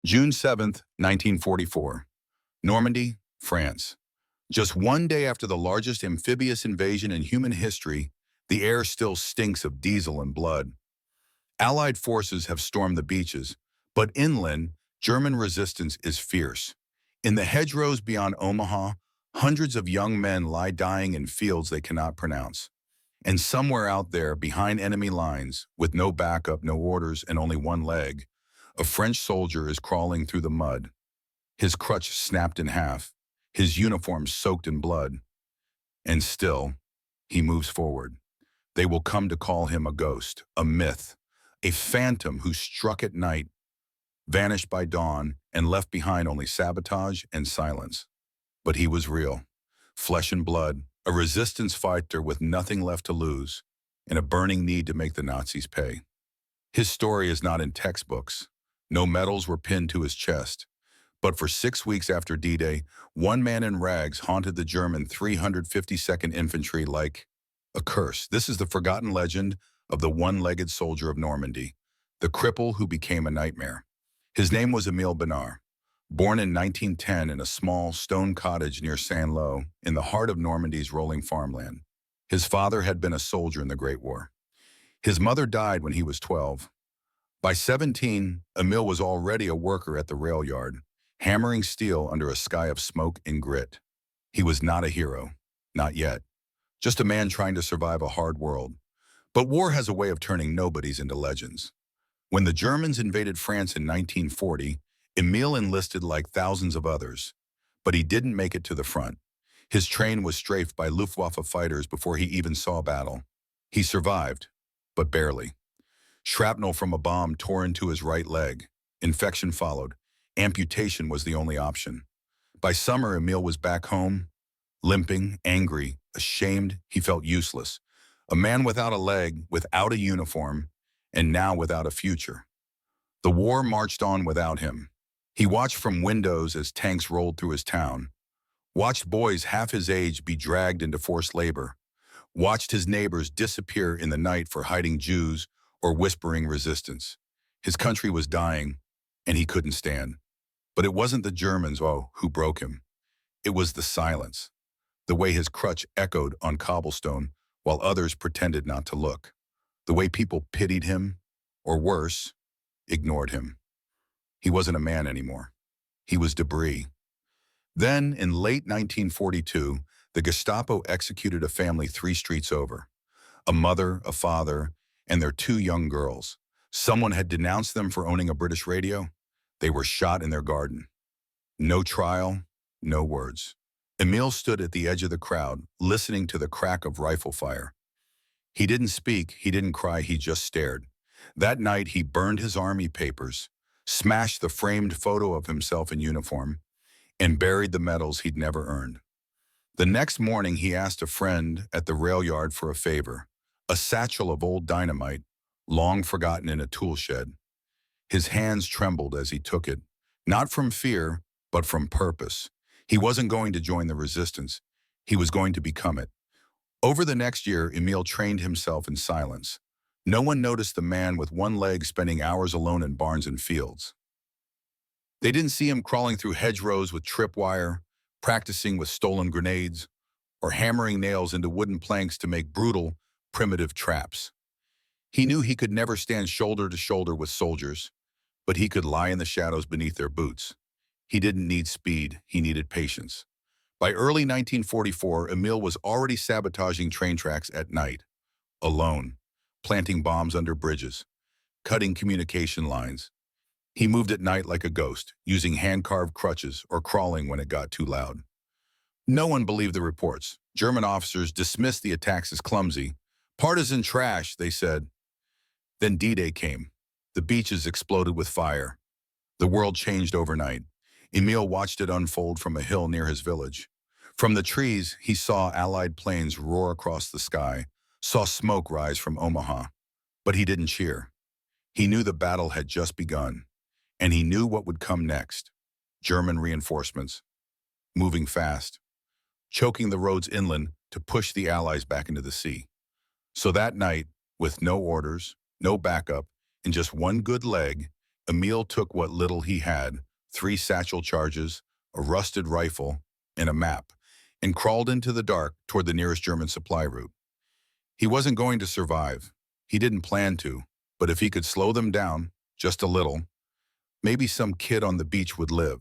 June 7th, 1944. Normandy, France. Just one day after the largest amphibious invasion in human history, the air still stinks of diesel and blood. Allied forces have stormed the beaches, but inland, German resistance is fierce. In the hedgerows beyond Omaha, hundreds of young men lie dying in fields they cannot pronounce. And somewhere out there, behind enemy lines, with no backup, no orders, and only one leg, a French soldier is crawling through the mud, his crutch snapped in half, his uniform soaked in blood. And still, he moves forward. They will come to call him a ghost, a myth, a phantom who struck at night, vanished by dawn, and left behind only sabotage and silence. But he was real, flesh and blood, a resistance fighter with nothing left to lose, and a burning need to make the Nazis pay. His story is not in textbooks. No medals were pinned to his chest. But for 6 weeks after D-Day, one man in rags haunted the German 352nd Infantry like a curse. This is the forgotten legend of the one-legged soldier of Normandy, the cripple who became a nightmare. His name was Émile Bénard. Born in 1910 in a small stone cottage near Saint-Lô, in the heart of Normandy's rolling farmland. His father had been a soldier in the Great War. His mother died when he was 12. By 17, Émile was already a worker at the rail yard, hammering steel under a sky of smoke and grit. He was not a hero, not yet. Just a man trying to survive a hard world. But war has a way of turning nobodies into legends. When the Germans invaded France in 1940, Émile enlisted like thousands of others. But he didn't make it to the front. His train was strafed by Luftwaffe fighters before he even saw battle. He survived, but barely. Shrapnel from a bomb tore into his right leg. Infection followed. Amputation was the only option. By summer, Émile was back home, limping, angry, ashamed. He felt useless. A man without a leg, without a uniform, and now without a future. The war marched on without him. He watched from windows as tanks rolled through his town, watched boys half his age be dragged into forced labor, watched his neighbors disappear in the night for hiding Jews or whispering resistance. His country was dying, and he couldn't stand. But it wasn't the Germans, who broke him. It was the silence, the way his crutch echoed on cobblestone while others pretended not to look, the way people pitied him, or worse, ignored him. He wasn't a man anymore. He was debris. Then, in late 1942, the Gestapo executed a family 3 streets over. A mother, a father, and their 2 young girls. Someone had denounced them for owning a British radio. They were shot in their garden. No trial, no words. Émile stood at the edge of the crowd, listening to the crack of rifle fire. He didn't speak, he didn't cry, he just stared. That night, he burned his army papers, smashed the framed photo of himself in uniform, and buried the medals he'd never earned. The next morning, he asked a friend at the rail yard for a favor, a satchel of old dynamite, long forgotten in a tool shed. His hands trembled as he took it, not from fear, but from purpose. He wasn't going to join the resistance. He was going to become it. Over the next year, Émile trained himself in silence. No one noticed the man with one leg spending hours alone in barns and fields. They didn't see him crawling through hedgerows with tripwire, practicing with stolen grenades, or hammering nails into wooden planks to make brutal, primitive traps. He knew he could never stand shoulder to shoulder with soldiers, but he could lie in the shadows beneath their boots. He didn't need speed, he needed patience. By early 1944, Émile was already sabotaging train tracks at night, alone, planting bombs under bridges, cutting communication lines. He moved at night like a ghost, using hand-carved crutches or crawling when it got too loud. No one believed the reports. German officers dismissed the attacks as clumsy. Partisan trash, they said. Then D-Day came. The beaches exploded with fire. The world changed overnight. Émile watched it unfold from a hill near his village. From the trees, he saw Allied planes roar across the sky, saw smoke rise from Omaha. But he didn't cheer. He knew the battle had just begun, and he knew what would come next. German reinforcements, moving fast, choking the roads inland to push the Allies back into the sea. So that night, with no orders, no backup, and just one good leg, Émile took what little he had, 3 satchel charges, a rusted rifle, and a map, and crawled into the dark toward the nearest German supply route. He wasn't going to survive. He didn't plan to, but if he could slow them down, just a little, maybe some kid on the beach would live.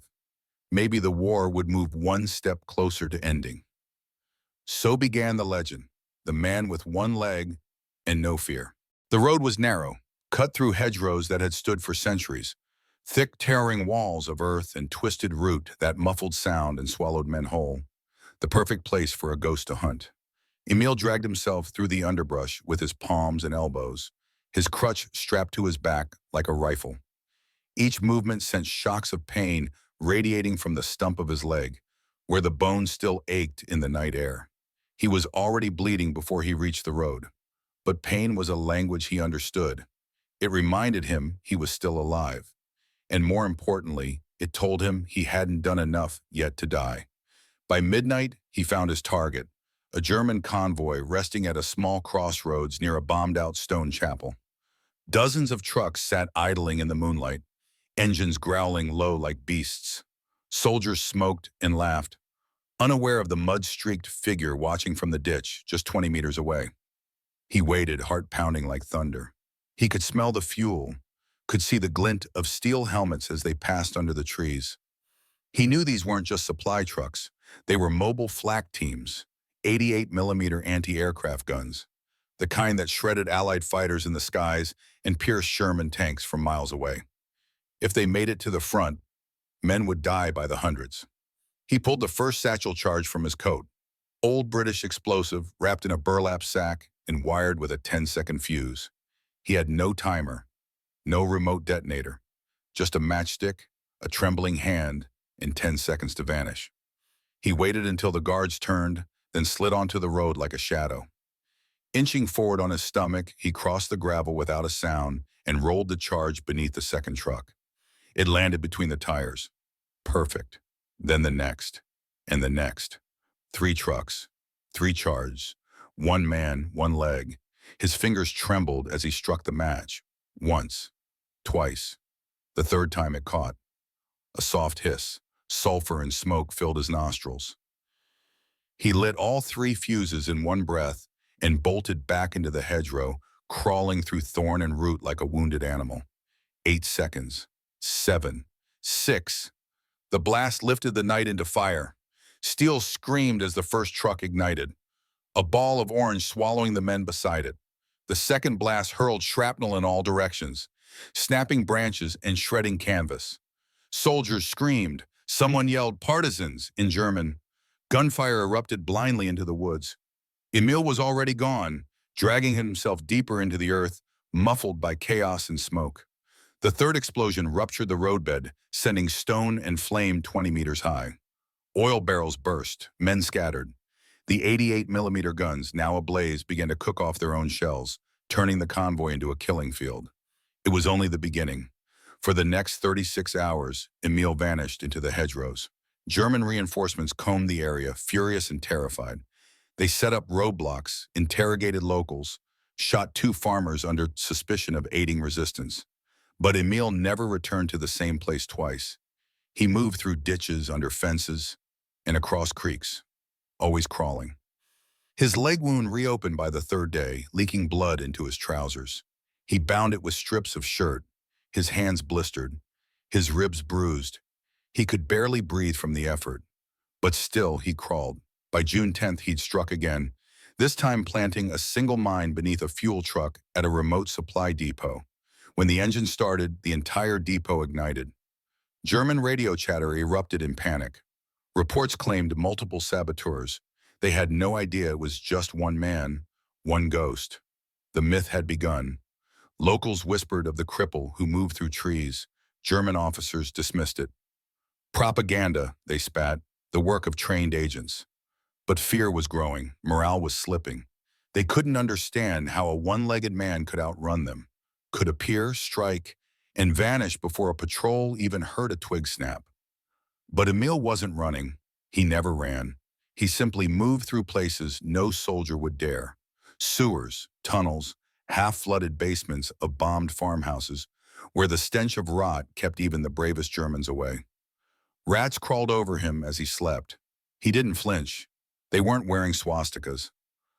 Maybe the war would move one step closer to ending. So began the legend, the man with one leg and no fear. The road was narrow, cut through hedgerows that had stood for centuries, thick towering walls of earth and twisted root that muffled sound and swallowed men whole, the perfect place for a ghost to hunt. Émile dragged himself through the underbrush with his palms and elbows, his crutch strapped to his back like a rifle. Each movement sent shocks of pain radiating from the stump of his leg, where the bone still ached in the night air. He was already bleeding before he reached the road, but pain was a language he understood. It reminded him he was still alive, and more importantly, it told him he hadn't done enough yet to die. By midnight, he found his target, a German convoy resting at a small crossroads near a bombed-out stone chapel. Dozens of trucks sat idling in the moonlight, engines growling low like beasts. Soldiers smoked and laughed, unaware of the mud-streaked figure watching from the ditch just 20 meters away. He waited, heart pounding like thunder. He could smell the fuel, could see the glint of steel helmets as they passed under the trees. He knew these weren't just supply trucks. They were mobile flak teams, 88mm anti-aircraft guns, the kind that shredded Allied fighters in the skies and pierced Sherman tanks from miles away. If they made it to the front, men would die by the hundreds. He pulled the first satchel charge from his coat, old British explosive wrapped in a burlap sack and wired with a 10-second fuse. He had no timer, no remote detonator, just a matchstick, a trembling hand, and 10 seconds to vanish. He waited until the guards turned, then slid onto the road like a shadow. Inching forward on his stomach, he crossed the gravel without a sound and rolled the charge beneath the second truck. It landed between the tires. Perfect. Then the next, and the next. 3 trucks, 3 charges, 1 man, 1 leg. His fingers trembled as he struck the match. Once, twice. The third time it caught. A soft hiss, sulfur and smoke filled his nostrils. He lit all 3 fuses in one breath and bolted back into the hedgerow, crawling through thorn and root like a wounded animal. 8 seconds. 7. 6. The blast lifted the night into fire. Steel screamed as the first truck ignited, a ball of orange swallowing the men beside it. The second blast hurled shrapnel in all directions, snapping branches and shredding canvas. Soldiers screamed. Someone yelled "Partisans" in German. Gunfire erupted blindly into the woods. Émile was already gone, dragging himself deeper into the earth, muffled by chaos and smoke. The third explosion ruptured the roadbed, sending stone and flame 20 meters high. Oil barrels burst, men scattered. The 88mm guns, now ablaze, began to cook off their own shells, turning the convoy into a killing field. It was only the beginning. For the next 36 hours, Émile vanished into the hedgerows. German reinforcements combed the area, furious and terrified. They set up roadblocks, interrogated locals, shot 2 farmers under suspicion of aiding resistance. But Émile never returned to the same place twice. He moved through ditches, under fences, and across creeks, always crawling. His leg wound reopened by the 3rd day, leaking blood into his trousers. He bound it with strips of shirt, his hands blistered, his ribs bruised. He could barely breathe from the effort, but still he crawled. By June 10th, he'd struck again, this time planting a single mine beneath a fuel truck at a remote supply depot. When the engine started, the entire depot ignited. German radio chatter erupted in panic. Reports claimed multiple saboteurs. They had no idea it was just one man, one ghost. The myth had begun. Locals whispered of the cripple who moved through trees. German officers dismissed it. Propaganda, they spat, the work of trained agents. But fear was growing, morale was slipping. They couldn't understand how a one-legged man could outrun them, could appear, strike, and vanish before a patrol even heard a twig snap. But Émile wasn't running. He never ran. He simply moved through places no soldier would dare. Sewers, tunnels, half-flooded basements of bombed farmhouses, where the stench of rot kept even the bravest Germans away. Rats crawled over him as he slept. He didn't flinch. They weren't wearing swastikas.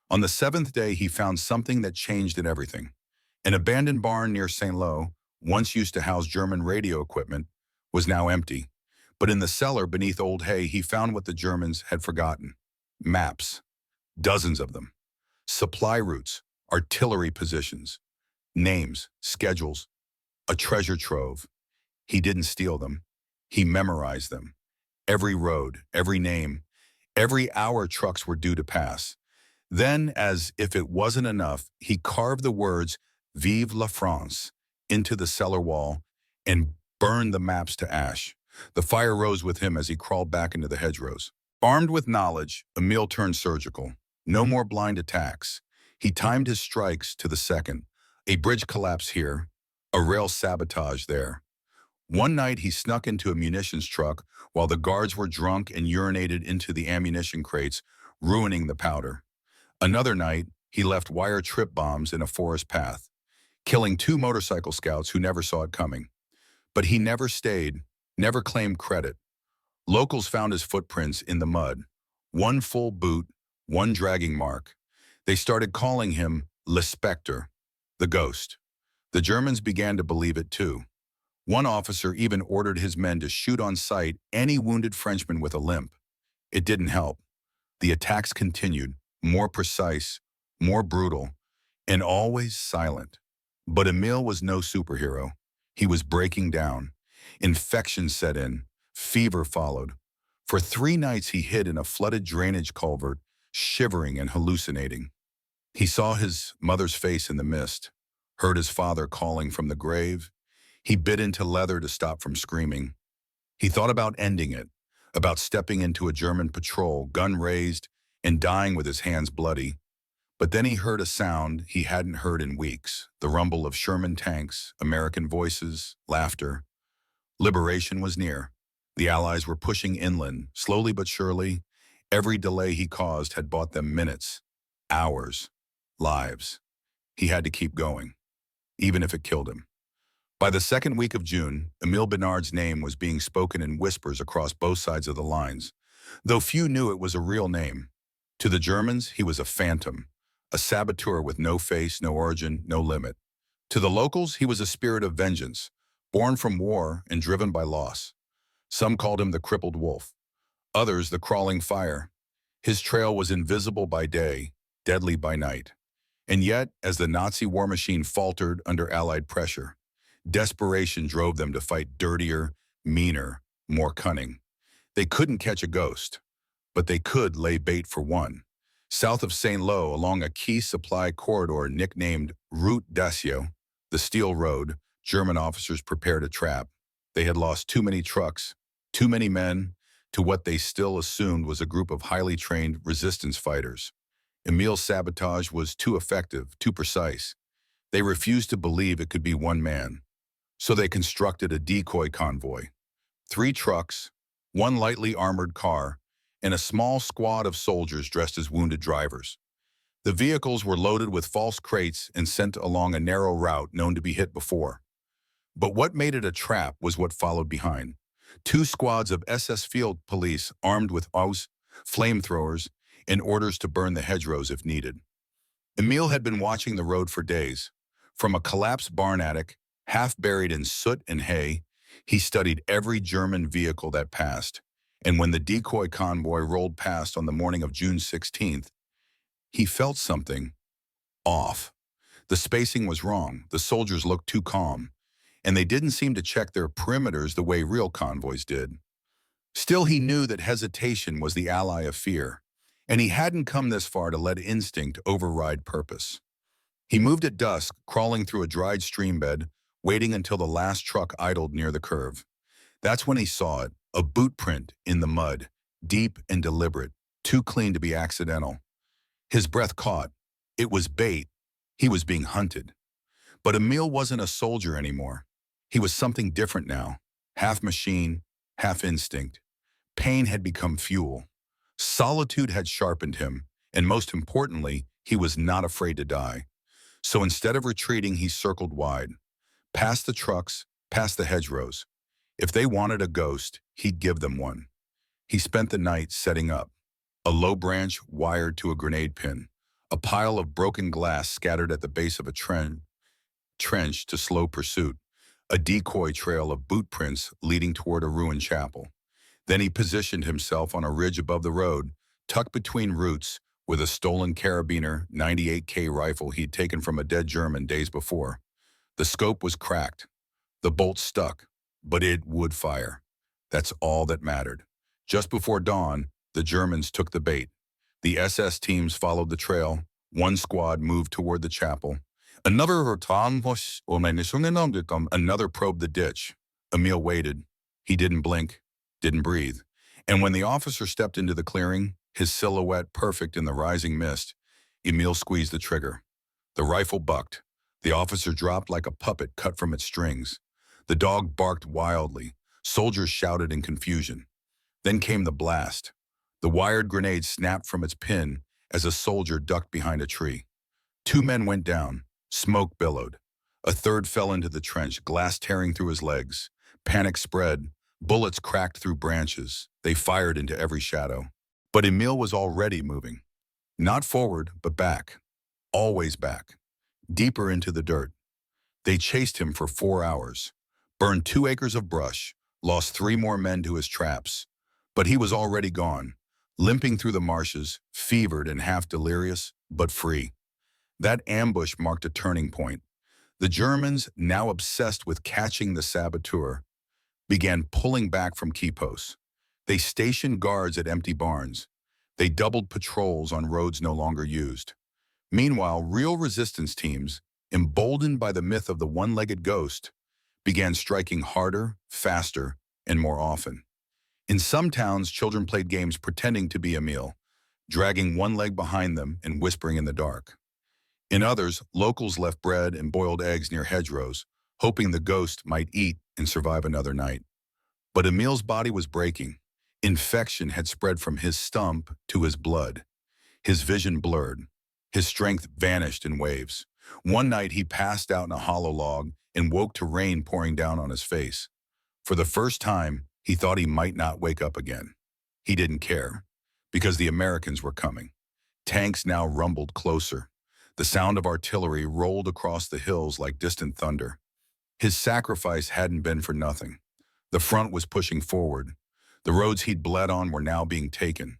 On the seventh day, he found something that changed everything. An abandoned barn near St. Lo, once used to house German radio equipment, was now empty. But in the cellar beneath old hay, he found what the Germans had forgotten. Maps. Dozens of them. Supply routes, artillery positions, names, schedules, a treasure trove. He didn't steal them. He memorized them. Every road, every name, every hour trucks were due to pass. Then, as if it wasn't enough, he carved the words Vive la France into the cellar wall and burned the maps to ash. The fire rose with him as he crawled back into the hedgerows. Armed with knowledge, Émile turned surgical. No more blind attacks. He timed his strikes to the second. A bridge collapse here, a rail sabotage there. One night he snuck into a munitions truck while the guards were drunk and urinated into the ammunition crates, ruining the powder. Another night, he left wire trip bombs in a forest path, killing 2 motorcycle scouts who never saw it coming. But he never stayed, never claimed credit. Locals found his footprints in the mud. One full boot, one dragging mark. They started calling him Le Spectre, the ghost. The Germans began to believe it too. One officer even ordered his men to shoot on sight any wounded Frenchman with a limp. It didn't help. The attacks continued, more precise, more brutal, and always silent. But Émile was no superhero. He was breaking down. Infection set in. Fever followed. For 3 nights he hid in a flooded drainage culvert, shivering and hallucinating. He saw his mother's face in the mist, heard his father calling from the grave. He bit into leather to stop from screaming. He thought about ending it, about stepping into a German patrol, gun raised, and dying with his hands bloody. But then he heard a sound he hadn't heard in weeks, the rumble of Sherman tanks, American voices, laughter. Liberation was near. The Allies were pushing inland, slowly but surely. Every delay he caused had bought them minutes, hours, lives. He had to keep going, even if it killed him. By the second week of June, Émile Bénard's name was being spoken in whispers across both sides of the lines, though few knew it was a real name. To the Germans, he was a phantom, a saboteur with no face, no origin, no limit. To the locals, he was a spirit of vengeance, born from war and driven by loss. Some called him the crippled wolf, others the crawling fire. His trail was invisible by day, deadly by night. And yet, as the Nazi war machine faltered under Allied pressure, desperation drove them to fight dirtier, meaner, more cunning. They couldn't catch a ghost, but they could lay bait for one. South of St. Lo, along a key supply corridor nicknamed Route d'Acier, the Steel Road, German officers prepared a trap. They had lost too many trucks, too many men, to what they still assumed was a group of highly trained resistance fighters. Émile's sabotage was too effective, too precise. They refused to believe it could be one man. So they constructed a decoy convoy. 3 trucks, 1 lightly armored car, and a small squad of soldiers dressed as wounded drivers. The vehicles were loaded with false crates and sent along a narrow route known to be hit before. But what made it a trap was what followed behind. 2 squads of SS field police armed with flamethrowers and orders to burn the hedgerows if needed. Émile had been watching the road for days. From a collapsed barn attic, half buried in soot and hay, he studied every German vehicle that passed. And when the decoy convoy rolled past on the morning of June 16th, he felt something off. The spacing was wrong. The soldiers looked too calm, and they didn't seem to check their perimeters the way real convoys did. Still, he knew that hesitation was the ally of fear, and he hadn't come this far to let instinct override purpose. He moved at dusk, crawling through a dried stream bed, waiting until the last truck idled near the curve. That's when he saw it, a boot print in the mud, deep and deliberate, too clean to be accidental. His breath caught. It was bait. He was being hunted. But Émile wasn't a soldier anymore. He was something different now, half machine, half instinct. Pain had become fuel. Solitude had sharpened him, and most importantly, he was not afraid to die. So instead of retreating, he circled wide. Past the trucks, past the hedgerows. If they wanted a ghost, he'd give them one. He spent the night setting up. A low branch wired to a grenade pin. A pile of broken glass scattered at the base of a trench to slow pursuit. A decoy trail of boot prints leading toward a ruined chapel. Then he positioned himself on a ridge above the road, tucked between roots, with a stolen carabiner 98K rifle he'd taken from a dead German days before. The scope was cracked. The bolt stuck, but it would fire. That's all that mattered. Just before dawn, the Germans took the bait. The SS teams followed the trail. One squad moved toward the chapel. Another probed the ditch. Émile waited. He didn't blink, didn't breathe. And when the officer stepped into the clearing, his silhouette perfect in the rising mist, Émile squeezed the trigger. The rifle bucked. The officer dropped like a puppet cut from its strings. The dog barked wildly. Soldiers shouted in confusion. Then came the blast. The wired grenade snapped from its pin as a soldier ducked behind a tree. 2 men went down. Smoke billowed. A third fell into the trench, glass tearing through his legs. Panic spread. Bullets cracked through branches. They fired into every shadow. But Émile was already moving. Not forward, but back. Always back. Deeper into the dirt. They chased him for 4 hours. Burned 2 acres of brush. Lost 3 more men to his traps. But he was already gone. Limping through the marshes, fevered and half delirious, but free. That ambush marked a turning point. The Germans, now obsessed with catching the saboteur, began pulling back from key posts. They stationed guards at empty barns. They doubled patrols on roads no longer used. Meanwhile, real resistance teams, emboldened by the myth of the one-legged ghost, began striking harder, faster, and more often. In some towns, children played games pretending to be Émile, dragging one leg behind them and whispering in the dark. In others, locals left bread and boiled eggs near hedgerows, hoping the ghost might eat and survive another night. But Émile's body was breaking. Infection had spread from his stump to his blood. His vision blurred. His strength vanished in waves. One night he passed out in a hollow log and woke to rain pouring down on his face. For the first time, he thought he might not wake up again. He didn't care, because the Americans were coming. Tanks now rumbled closer. The sound of artillery rolled across the hills like distant thunder. His sacrifice hadn't been for nothing. The front was pushing forward. The roads he'd bled on were now being taken.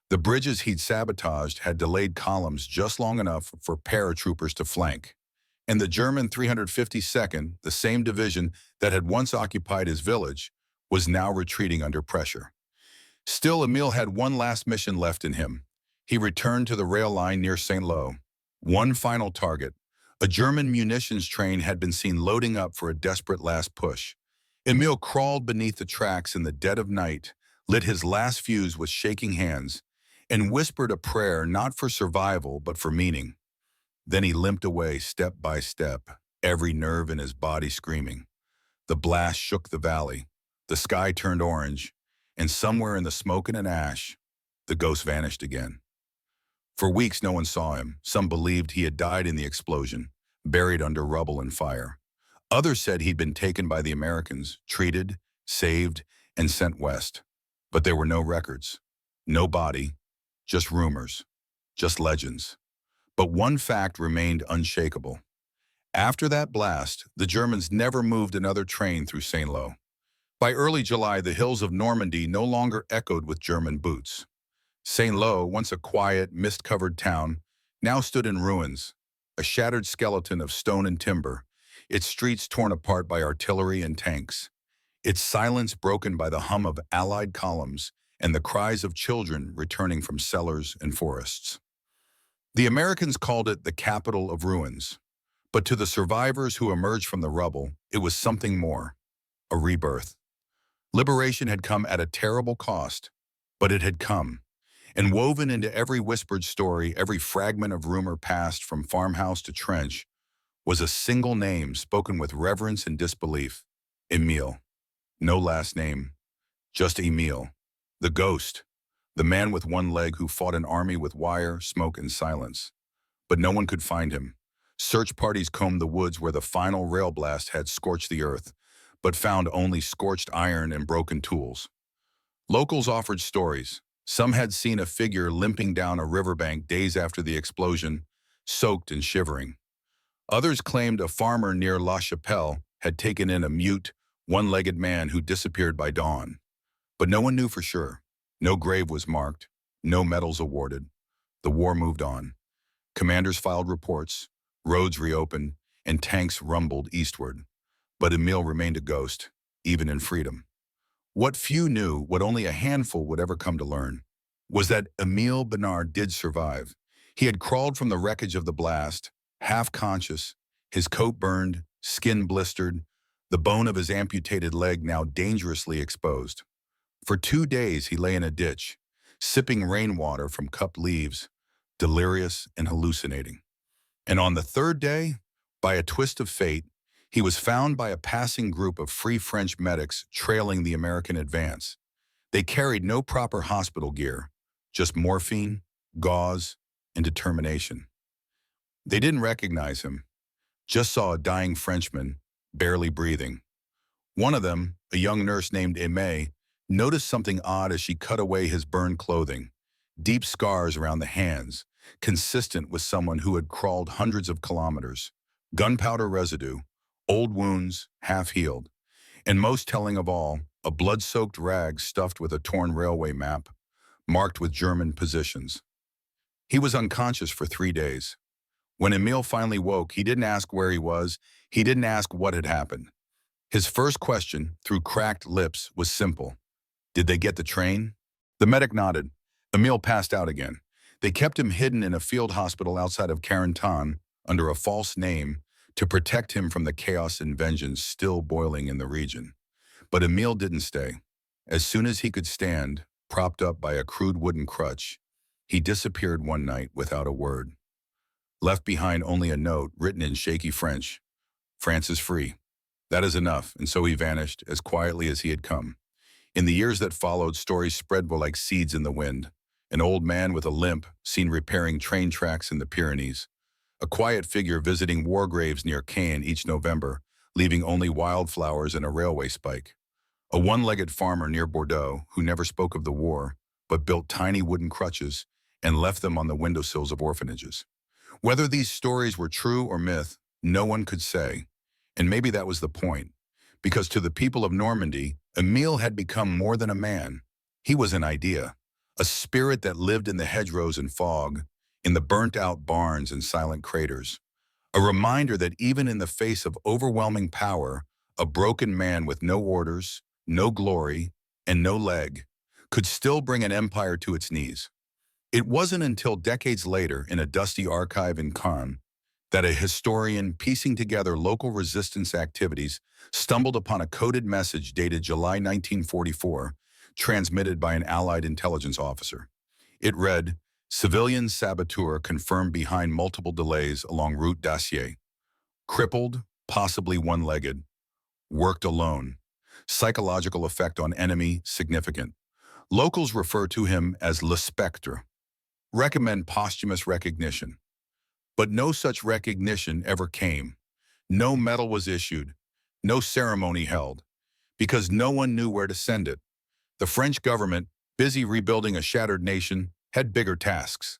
The bridges he'd sabotaged had delayed columns just long enough for paratroopers to flank. And the German 352nd, the same division that had once occupied his village, was now retreating under pressure. Still, Émile had one last mission left in him. He returned to the rail line near Saint-Lô. One final target. A German munitions train had been seen loading up for a desperate last push. Émile crawled beneath the tracks in the dead of night, lit his last fuse with shaking hands, and whispered a prayer not for survival but for meaning. Then he limped away step by step, every nerve in his body screaming. The blast shook the valley. The sky turned orange, and somewhere in the smoke and ash, the ghost vanished again. For weeks no one saw him. Some believed he had died in the explosion, buried under rubble and fire. Others said he'd been taken by the Americans, treated, saved, and sent west. But there were no records, no body, just rumors, just legends. But one fact remained unshakable. After that blast, the Germans never moved another train through Saint-Lô. By early July, the hills of Normandy no longer echoed with German boots. Saint-Lô, once a quiet, mist-covered town, now stood in ruins, a shattered skeleton of stone and timber, its streets torn apart by artillery and tanks, its silence broken by the hum of Allied columns and the cries of children returning from cellars and forests. The Americans called it the capital of ruins, but to the survivors who emerged from the rubble, it was something more, a rebirth. Liberation had come at a terrible cost, but it had come. And woven into every whispered story, every fragment of rumor passed from farmhouse to trench, was a single name spoken with reverence and disbelief. Émile. No last name, just Émile. The ghost, the man with one leg who fought an army with wire, smoke, and silence. But no one could find him. Search parties combed the woods where the final rail blast had scorched the earth, but found only scorched iron and broken tools. Locals offered stories. Some had seen a figure limping down a riverbank days after the explosion, soaked and shivering. Others claimed a farmer near La Chapelle had taken in a mute, one-legged man who disappeared by dawn. But no one knew for sure. No grave was marked, no medals awarded. The war moved on. Commanders filed reports, roads reopened, and tanks rumbled eastward. But Émile remained a ghost, even in freedom. What few knew, what only a handful would ever come to learn, was that Émile Bénard did survive. He had crawled from the wreckage of the blast, half conscious, his coat burned, skin blistered, the bone of his amputated leg now dangerously exposed. For 2 days he lay in a ditch, sipping rainwater from cupped leaves, delirious and hallucinating. And on the 3rd day, by a twist of fate, he was found by a passing group of Free French medics trailing the American advance. They carried no proper hospital gear, just morphine, gauze, and determination. They didn't recognize him, just saw a dying Frenchman, barely breathing. One of them, a young nurse named Aimée, noticed something odd as she cut away his burned clothing, deep scars around the hands, consistent with someone who had crawled hundreds of kilometers, gunpowder residue, old wounds, half-healed, and most telling of all, a blood-soaked rag stuffed with a torn railway map, marked with German positions. He was unconscious for 3 days. When Émile finally woke, he didn't ask where he was, he didn't ask what had happened. His first question, through cracked lips, was simple. Did they get the train? The medic nodded. Émile passed out again. They kept him hidden in a field hospital outside of Carentan under a false name to protect him from the chaos and vengeance still boiling in the region. But Émile didn't stay. As soon as he could stand, propped up by a crude wooden crutch, he disappeared one night without a word. Left behind only a note written in shaky French. France is free. That is enough, and so he vanished as quietly as he had come. In the years that followed, stories spread like seeds in the wind. An old man with a limp, seen repairing train tracks in the Pyrenees. A quiet figure visiting war graves near Caen each November, leaving only wildflowers and a railway spike. A one-legged farmer near Bordeaux who never spoke of the war, but built tiny wooden crutches and left them on the windowsills of orphanages. Whether these stories were true or myth, no one could say. And maybe that was the point, because to the people of Normandy, Émile had become more than a man. He was an idea, a spirit that lived in the hedgerows and fog, in the burnt-out barns and silent craters. A reminder that even in the face of overwhelming power, a broken man with no orders, no glory, and no leg could still bring an empire to its knees. It wasn't until decades later, in a dusty archive in Caen, that a historian piecing together local resistance activities stumbled upon a coded message dated July 1944, transmitted by an Allied intelligence officer. It read, "Civilian saboteur confirmed behind multiple delays along Route d'Acier. Crippled, possibly one-legged. Worked alone. Psychological effect on enemy significant. Locals refer to him as Le Spectre. Recommend posthumous recognition." But no such recognition ever came. No medal was issued, no ceremony held, because no one knew where to send it. The French government, busy rebuilding a shattered nation, had bigger tasks.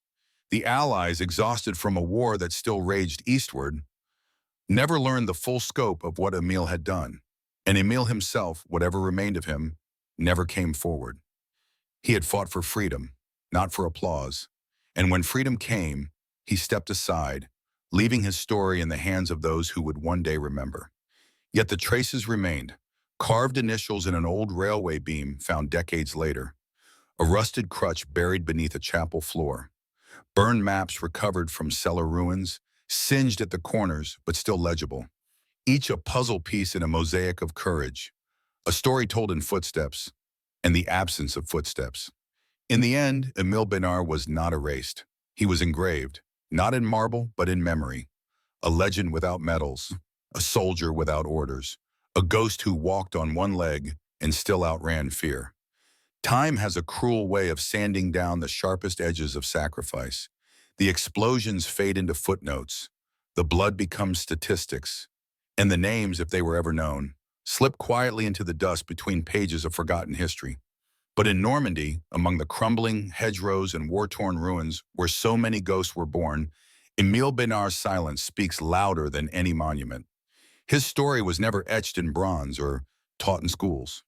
The Allies, exhausted from a war that still raged eastward, never learned the full scope of what Émile had done. And Émile himself, whatever remained of him, never came forward. He had fought for freedom, not for applause. And when freedom came, he stepped aside, leaving his story in the hands of those who would one day remember. Yet the traces remained, carved initials in an old railway beam found decades later, a rusted crutch buried beneath a chapel floor, burned maps recovered from cellar ruins, singed at the corners but still legible, each a puzzle piece in a mosaic of courage, a story told in footsteps and the absence of footsteps. In the end, Émile Bénard was not erased. He was engraved, not in marble, but in memory. A legend without medals, a soldier without orders, a ghost who walked on one leg and still outran fear. Time has a cruel way of sanding down the sharpest edges of sacrifice. The explosions fade into footnotes. The blood becomes statistics, and the names, if they were ever known, slip quietly into the dust between pages of forgotten history. But in Normandy, among the crumbling hedgerows and war-torn ruins where so many ghosts were born, Émile Bénard's silence speaks louder than any monument. His story was never etched in bronze or taught in schools.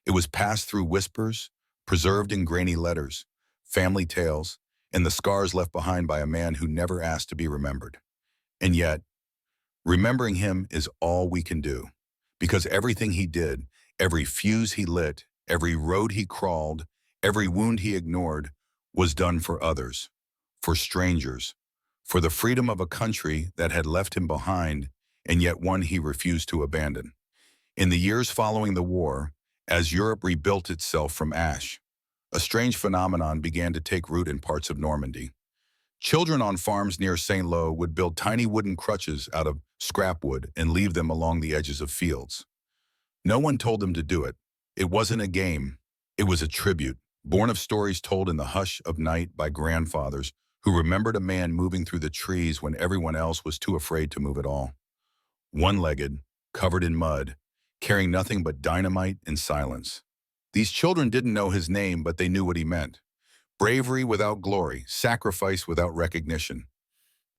It was passed through whispers, preserved in grainy letters, family tales, and the scars left behind by a man who never asked to be remembered. And yet, remembering him is all we can do, because everything he did, every fuse he lit, every road he crawled, every wound he ignored, was done for others, for strangers, for the freedom of a country that had left him behind, and yet one he refused to abandon. In the years following the war, as Europe rebuilt itself from ash, a strange phenomenon began to take root in parts of Normandy. Children on farms near St. Lo would build tiny wooden crutches out of scrap wood and leave them along the edges of fields. No one told them to do it. It wasn't a game. It was a tribute, born of stories told in the hush of night by grandfathers who remembered a man moving through the trees when everyone else was too afraid to move at all. One-legged, covered in mud, carrying nothing but dynamite and silence. These children didn't know his name, but they knew what he meant. Bravery without glory, sacrifice without recognition.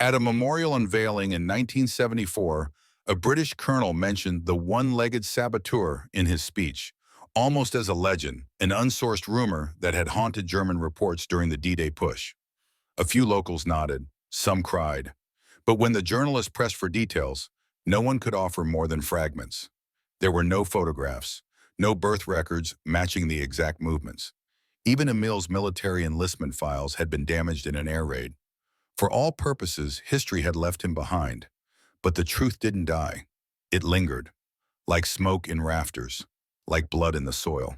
At a memorial unveiling in 1974, a British colonel mentioned the one-legged saboteur in his speech, almost as a legend, an unsourced rumor that had haunted German reports during the D-Day push. A few locals nodded, some cried. But when the journalist pressed for details, no one could offer more than fragments. There were no photographs, no birth records matching the exact movements. Even Émile's military enlistment files had been damaged in an air raid. For all purposes, history had left him behind. But the truth didn't die. It lingered, like smoke in rafters, like blood in the soil.